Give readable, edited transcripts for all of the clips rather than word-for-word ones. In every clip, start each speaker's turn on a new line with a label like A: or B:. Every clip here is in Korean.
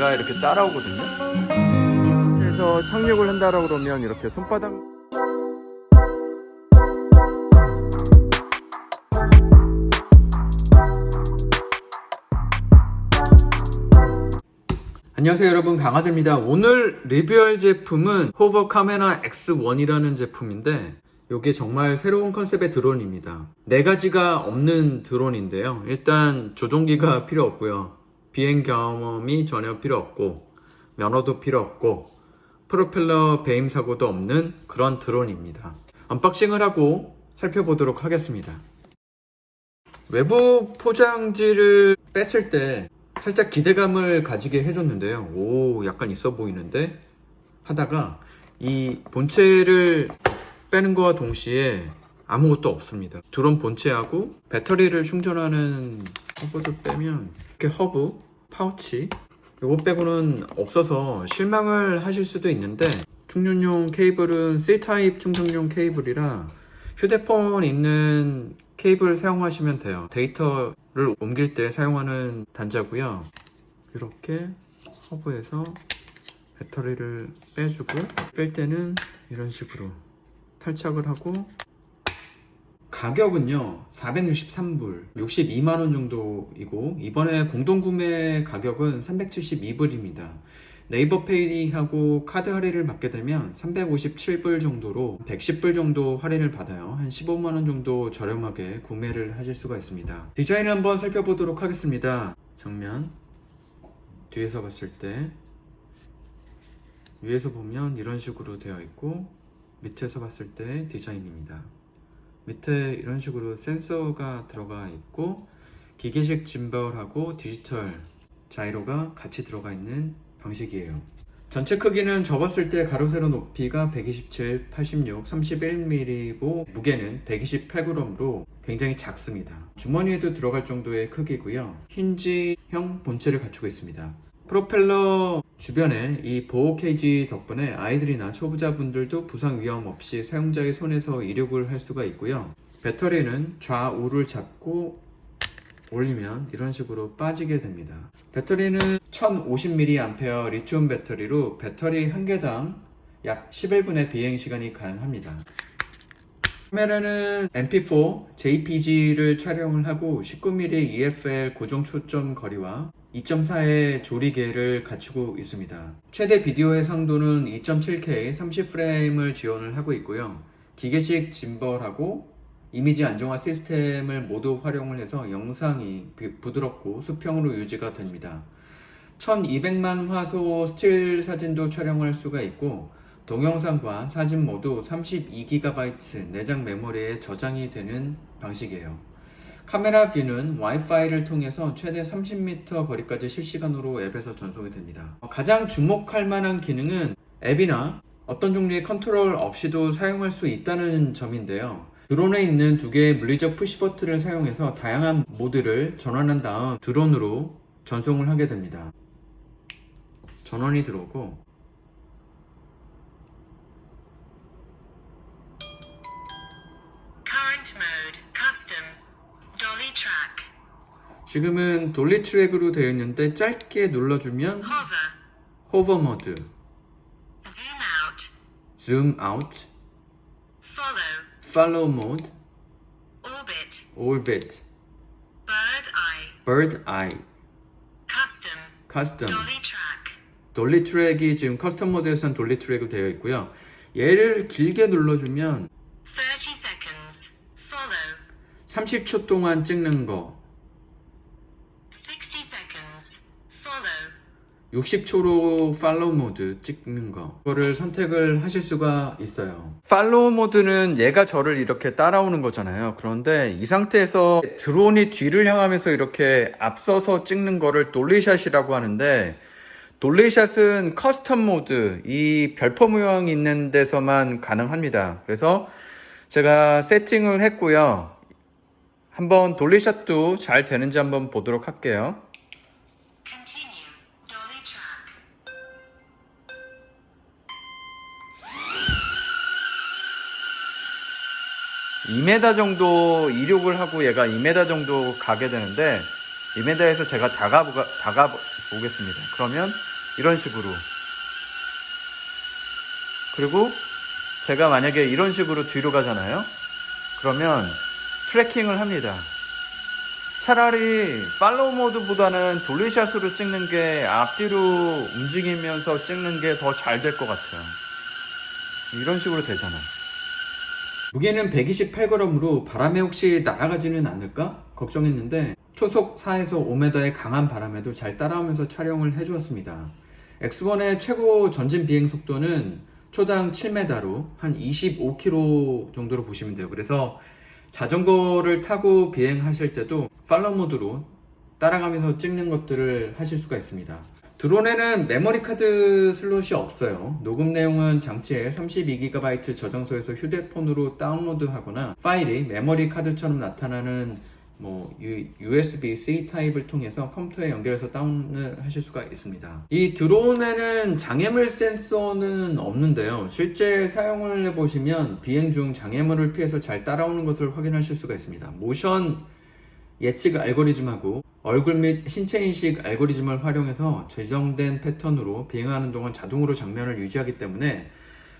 A: 얘가 이렇게 따라오거든요. 그래서 착륙을 한다라 그러면 이렇게 손바닥 안녕하세요 여러분, 강하재입니다. 오늘 리뷰할 제품은 호버 카메라 X1이라는 제품인데 이게 정말 새로운 컨셉의 드론입니다. 4가지가 없는 드론인데요. 일단 조종기가 필요 없고요, 비행 경험이 전혀 필요 없고, 면허도 필요 없고, 프로펠러 배임 사고도 없는 그런 드론입니다. 언박싱을 하고 살펴보도록 하겠습니다. 외부 포장지를 뺐을 때 살짝 기대감을 가지게 해줬는데요. 오, 약간 있어 보이는데 하다가 이 본체를 빼는 거와 동시에 아무것도 없습니다. 드론 본체하고 배터리를 충전하는 허브도 빼면 이렇게 허브, 파우치 이거 빼고는 없어서 실망을 하실 수도 있는데, 충전용 케이블은 C타입 충전용 케이블이라 휴대폰 있는 케이블 사용하시면 돼요. 데이터를 옮길 때 사용하는 단자고요. 이렇게 허브에서 배터리를 빼주고, 뺄 때는 이런 식으로 탈착을 하고, 가격은요 463불 62만원 정도이고, 이번에 공동구매 가격은 372불입니다 네이버 페이하고 카드 할인을 받게 되면 357불 정도로 110불 정도 할인을 받아요. 한 15만원 정도 저렴하게 구매를 하실 수가 있습니다. 디자인을 한번 살펴보도록 하겠습니다. 정면, 뒤에서 봤을 때 위에서 보면 이런 식으로 되어 있고, 밑에서 봤을 때 디자인입니다. 밑에 이런 식으로 센서가 들어가 있고, 기계식 짐벌하고 디지털 자이로가 같이 들어가 있는 방식이에요. 전체 크기는 접었을 때 가로 세로 높이가 127, 86, 31mm고 무게는 128g으로 굉장히 작습니다. 주머니에도 들어갈 정도의 크기고요. 힌지형 본체를 갖추고 있습니다. 프로펠러 주변에 이 보호 케이지 덕분에 아이들이나 초보자분들도 부상 위험 없이 사용자의 손에서 이륙을 할 수가 있고요. 배터리는 좌우를 잡고 올리면 이런 식으로 빠지게 됩니다. 배터리는 1050mAh 리튬 배터리로 배터리 한 개당 약 11분의 비행 시간이 가능합니다. 카메라는 MP4, JPG를 촬영을 하고 19mm EFL 고정 초점 거리와 2.4의 조리개를 갖추고 있습니다. 최대 비디오 해상도는 2.7K 30프레임을 지원을 하고 있고요. 기계식 짐벌하고 이미지 안정화 시스템을 모두 활용을 해서 영상이 부드럽고 수평으로 유지가 됩니다. 1200만 화소 스틸 사진도 촬영할 수가 있고, 동영상과 사진 모두 32GB 내장 메모리에 저장이 되는 방식이에요. 카메라 뷰는 와이파이를 통해서 최대 30m 거리까지 실시간으로 앱에서 전송이 됩니다. 가장 주목할 만한 기능은 앱이나 어떤 종류의 컨트롤 없이도 사용할 수 있다는 점인데요. 드론에 있는 2개의 물리적 푸시 버튼을 사용해서 다양한 모드를 전환한 다음 드론으로 전송을 하게 됩니다. 전원이 들어오고,
B: Current mode, custom, dolly track,
A: 지금은 돌리 트랙으로 되어 있는데 짧게 눌러주면
B: hover,
A: 호버 모드,
B: zoom out,
A: 줌 아웃,
B: follow,
A: 팔로우 모드,
B: orbit,
A: 오비트,
B: bird eye,
A: bird eye,
B: custom,
A: 커스텀.
B: dolly track,
A: 돌리 트랙이 지금 커스텀 모드에서는 돌리 트랙으로 되어 있고요. 얘를 길게 눌러주면
B: 30 seconds, follow,
A: 30초 동안 찍는 거,
B: 60 seconds, follow,
A: 60초로 팔로우 모드 찍는 거, 그거를 선택을 하실 수가 있어요. 팔로우 모드는 얘가 저를 이렇게 따라오는 거잖아요. 그런데 이 상태에서 드론이 뒤를 향하면서 이렇게 앞서서 찍는 거를 돌리샷이라고 하는데, 돌리샷은 커스텀 모드, 이 별표 모양이 있는 데서만 가능합니다. 그래서 제가 세팅을 했고요. 한번 돌리샷도 잘 되는지 한번 보도록 할게요.
B: continue, dolly track,
A: 2m 정도 이륙을 하고 얘가 2m 정도 가게 되는데, 이메다에서 제가 다가보겠습니다. 그러면 이런 식으로. 그리고 제가 만약에 이런 식으로 뒤로 가잖아요. 그러면 트래킹을 합니다. 차라리 팔로우 모드보다는 돌리샷으로 찍는 게 앞뒤로 움직이면서 찍는 게 더 잘 될 것 같아요. 이런 식으로 되잖아요. 무게는 128g으로 바람에 혹시 날아가지는 않을까 걱정했는데 초속 4에서 5m의 강한 바람에도 잘 따라오면서 촬영을 해주었습니다. X1의 최고 전진 비행 속도는 초당 7m로 한 25km 정도로 보시면 돼요. 그래서 자전거를 타고 비행하실 때도 팔로우 모드로 따라가면서 찍는 것들을 하실 수가 있습니다. 드론에는 메모리 카드 슬롯이 없어요. 녹음 내용은 장치에 32GB 저장소에서 휴대폰으로 다운로드하거나 파일이 메모리 카드처럼 나타나는 USB-C 타입을 통해서 컴퓨터에 연결해서 다운을 하실 수가 있습니다. 이 드론에는 장애물 센서는 없는데요. 실제 사용을 해보시면 비행 중 장애물을 피해서 잘 따라오는 것을 확인하실 수가 있습니다. 모션 예측 알고리즘하고 얼굴 및 신체 인식 알고리즘을 활용해서 제정된 패턴으로 비행하는 동안 자동으로 장면을 유지하기 때문에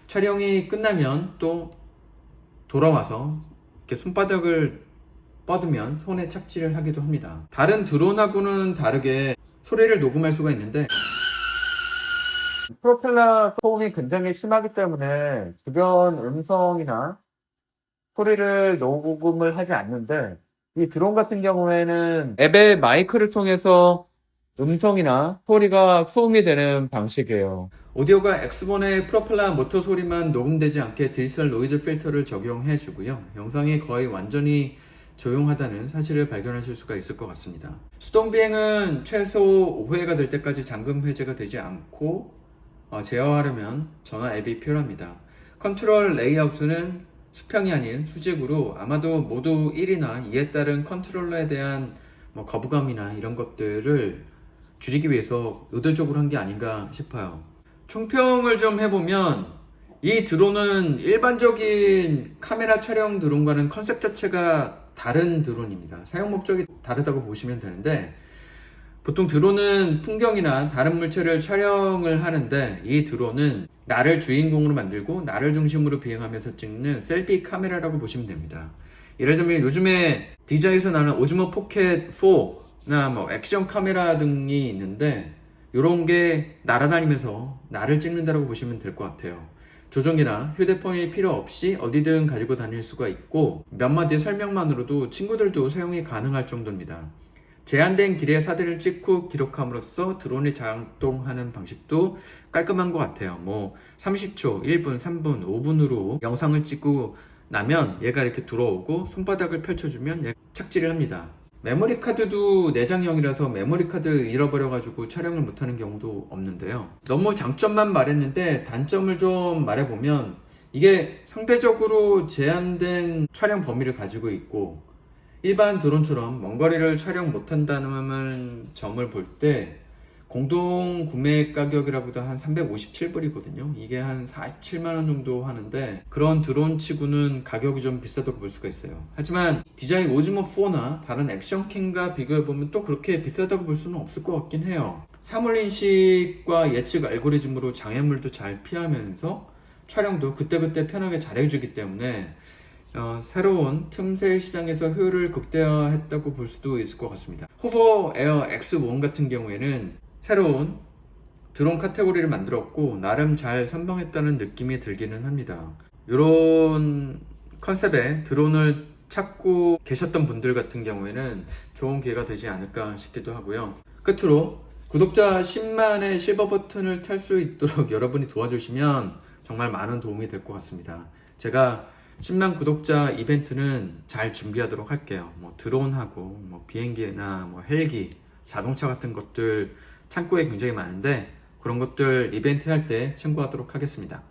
A: 촬영이 끝나면 또 돌아와서 이렇게 손바닥을 뻗으면 손에 착지를 하기도 합니다. 다른 드론하고는 다르게 소리를 녹음할 수가 있는데
C: 프로펠러 소음이 굉장히 심하기 때문에 주변 음성이나 소리를 녹음을 하지 않는데 이 드론 같은 경우에는 앱의 마이크를 통해서 음성이나 소리가 소음이 되는 방식이에요.
A: 오디오가 X1의 프로펠러 모터 소리만 녹음되지 않게 디지털 노이즈 필터를 적용해 주고요. 영상이 거의 완전히 조용하다는 사실을 발견하실 수가 있을 것 같습니다. 수동 비행은 최소 5회가 될 때까지 잠금 해제가 되지 않고 제어하려면 전화 앱이 필요합니다. 컨트롤 레이아웃은 수평이 아닌 수직으로 아마도 모두 1이나 2에 따른 컨트롤러에 대한 거부감이나 이런 것들을 줄이기 위해서 의도적으로 한 게 아닌가 싶어요. 총평을 좀 해보면 이 드론은 일반적인 카메라 촬영 드론과는 컨셉 자체가 다른 드론입니다. 사용 목적이 다르다고 보시면 되는데 보통 드론은 풍경이나 다른 물체를 촬영을 하는데 이 드론은 나를 주인공으로 만들고 나를 중심으로 비행하면서 찍는 셀피 카메라라고 보시면 됩니다. 예를 들면 요즘에 DJI에서 나는 오즈모 포켓 4나 액션 카메라 등이 있는데 이런 게 날아다니면서 나를 찍는다고 보시면 될 것 같아요. 조종이나 휴대폰이 필요 없이 어디든 가지고 다닐 수가 있고 몇 마디 설명만으로도 친구들도 사용이 가능할 정도입니다. 제한된 길이의 사진을 찍고 기록함으로써 드론이 작동하는 방식도 깔끔한 것 같아요. 30초, 1분, 3분, 5분으로 영상을 찍고 나면 얘가 이렇게 들어오고 손바닥을 펼쳐주면 얘가 착지를 합니다. 메모리 카드도 내장형이라서 메모리 카드 잃어버려가지고 촬영을 못하는 경우도 없는데요. 너무 장점만 말했는데 단점을 좀 말해보면 이게 상대적으로 제한된 촬영 범위를 가지고 있고 일반 드론처럼 먼 거리를 촬영 못한다는 점을 볼 때 공동 구매 가격이라고도 한 357불이거든요. 이게 한 47만원 정도 하는데 그런 드론 치고는 가격이 좀 비싸다고 볼 수가 있어요. 하지만 DJI 오즈모 4나 다른 액션캠과 비교해보면 또 그렇게 비싸다고 볼 수는 없을 것 같긴 해요. 사물인식과 예측 알고리즘으로 장애물도 잘 피하면서 촬영도 그때그때 편하게 잘해주기 때문에 새로운 틈새 시장에서 효율을 극대화했다고 볼 수도 있을 것 같습니다. 호버 에어 X1 같은 경우에는 새로운 드론 카테고리를 만들었고 나름 잘 선방했다는 느낌이 들기는 합니다. 이런 컨셉의 드론을 찾고 계셨던 분들 같은 경우에는 좋은 기회가 되지 않을까 싶기도 하고요. 끝으로 구독자 10만의 실버 버튼을 탈 수 있도록 여러분이 도와주시면 정말 많은 도움이 될 것 같습니다. 제가 10만 구독자 이벤트는 잘 준비하도록 할게요. 드론하고 비행기나 헬기, 자동차 같은 것들 창고에 굉장히 많은데 그런 것들 이벤트 할 때 참고하도록 하겠습니다.